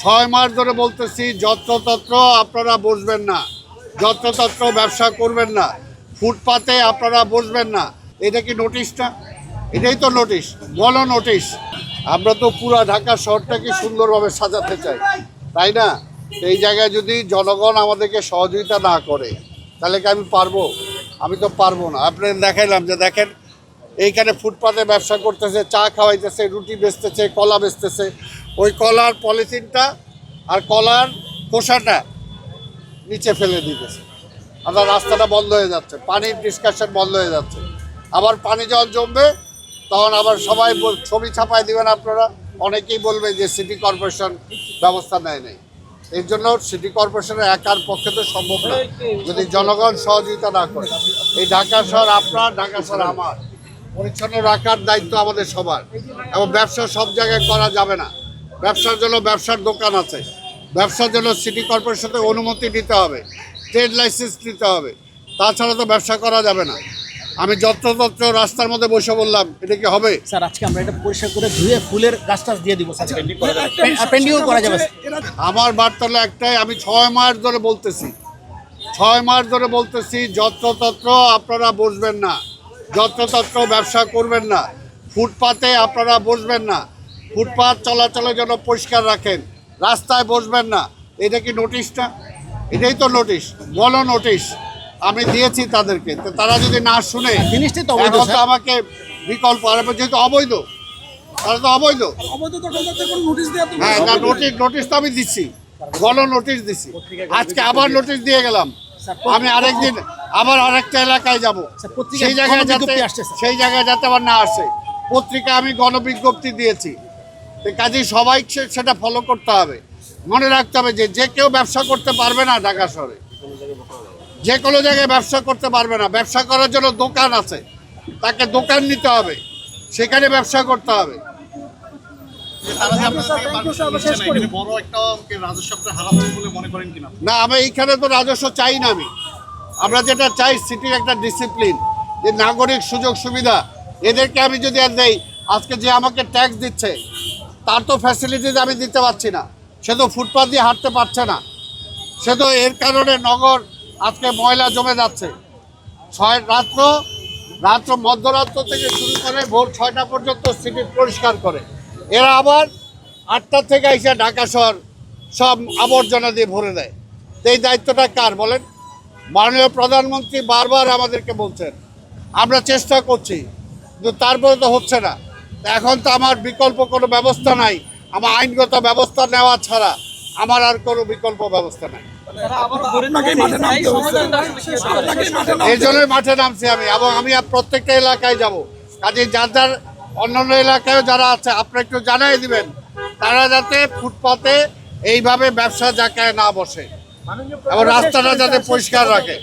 6 মাস ধরে বলতেছি যত্রতত্র আপনারা বসবেন না, যত্রতত্র ব্যবসা করবেন না, ফুটপাতে আপনারা বসবেন না। এটা কি নোটিশটা? এটাই তো নোটিশ, গণ নোটিশ। আমরা তো পুরো ঢাকা শহরটাকে সুন্দরভাবে সাজাতে চাই, তাই না? এই জায়গায় যদি জনগণ আমাদেরকে সহযোগিতা না করে তাহলে কি আমি পারবো? আমি তো পারবো না। আপনাদের দেখাইলাম যে দেখেন এইখানে ফুটপাতে ব্যবসা করতেছে, চা খাওয়াইতেছে, রুটি বেচতেছে, কলা বেচতেছে। ওই কলার পলিথিনটা আর কলার খোসাটা নিচে ফেলে দিতেছে, আবার রাস্তাটা বন্ধ হয়ে যাচ্ছে, পানির ডিসকাশন বন্ধ হয়ে যাচ্ছে। আবার পানি জল জমবে তখন আবার সবাই ছবি ছাপায় দিবেন আপনারা, অনেকেই বলবে যে সিটি কর্পোরেশন ব্যবস্থা নেয় নাই। এর জন্য সিটি কর্পোরেশনের একার পক্ষে তো সম্ভব না যদি জনগণ সহযোগিতা না করে। এই ঢাকা শহর আপনার, ঢাকা শহর আমার, পরিচ্ছন্ন রাখার দায়িত্ব আমাদের সবার। এবং ব্যবসা সব জায়গায় করা যাবে না। ব্যবসার জন্য ব্যবসার দোকান আছে, ব্যবসার জন্য সিটি কর্পোরেশনের অনুমতি নিতে হবে, ট্রেড লাইসেন্স নিতে হবে, তাছাড়া তো ব্যবসা করা যাবে না। আমি যত্রতত্র রাস্তার মধ্যে বসে বললাম, এটা কি হবে? স্যার আজকে আমরা এটা পরিষ্কার করে ধুয়ে ফুলের গাছ টাছ দিয়ে দিব, পেন্ডিং করা যাবে। আমার বার্তা হলো একটাই, আমি 6 মাস ধরে বলতেছি, 6 মাস ধরে বলতেছি যত্রতত্র আপনারা বসবেন না, যত্রতত্র ব্যবসা করবেন না, ফুটপাতে আপনারা বসবেন না, ফুটপাত চলাচলের জন্য পরিষ্কার রাখেন, রাস্তায় বসবেন না। এটা কি নোটিশটা? এটাই তো নোটিশ, গণ নোটিশ আমি দিয়েছি তাদেরকে। তো তারা যদি না শুনে, জিনিসটাই তো অবৈধ, এখন তো স্যার। আমাকে বিকল্প আর যেহেতু অবৈধ, তারা তো অবৈধ। হ্যাঁ, না নোটিশ তো আমি দিচ্ছি, গণ নোটিশ দিচ্ছি। আজকে আবার নোটিশ দিয়ে গেলাম। আমি আরেকদিন আবার আরেকটা এলাকায় যাব, সেই জায়গায় যাতে আবার না আসে। পত্রিকা আমি গণবিজ্ঞপ্তি দিয়েছি, তো কাজেই সবাই সেটা ফলো করতে হবে। মনে রাখতে হবে যে যে কেউ ব্যবসা করতে পারবে না ঢাকা শহরে, যে কোনো জায়গায় ব্যবসা করতে পারবে না। ব্যবসা করার জন্য দোকান আছে, তাকে দোকান নিতে হবে, সেখানে ব্যবসা করতে হবে। না, আমি এইখানে তো রাজস্ব চাই না। আমরা যেটা চাই সিটির একটা ডিসিপ্লিন, যে নাগরিক সুযোগ সুবিধা এদেরকে আমি যদি আর দেই, আজকে যে আমাকে ট্যাক্স দিচ্ছে তার তো ফ্যাসিলিটিস আমি দিতে পারছি না, সে তো ফুটপাথ দিয়ে হাঁটতে পারছে না, সে তো এর কারণে নগর আজকে ময়লা জমে যাচ্ছে। রাত্র মধ্যরাত্র থেকে শুরু করে ভোর 6টা পর্যন্ত সিটি পরিষ্কার করে, এরা আবার 8টা থেকে এসে ঢাকা শহর সব আবর্জনা দিয়ে ভরে দেয়। এই দায়িত্বটা কার বলেন? মাননীয় প্রধানমন্ত্রী বারবার আমাদেরকে বলছেন, আমরা চেষ্টা করছি, কিন্তু তারপরে তো হচ্ছে না। এখন তো আমার বিকল্প কোনো ব্যবস্থা নাই, আমার আইনগত ব্যবস্থা নেওয়া ছাড়া আমার আর কোনো বিকল্প ব্যবস্থা নাই। এই জন্যই মাঠে নামছি আমি, এবং আমি প্রত্যেকটা এলাকায় যাব। কাজে যার অন্যান্য এলাকায় যারা আছে আপনারা একটু জানাই দিবেন, তারা যাতে ফুটপাতে এইভাবে ব্যবসা জায়গায় না বসে এবং রাস্তাটা যাতে পরিষ্কার রাখে।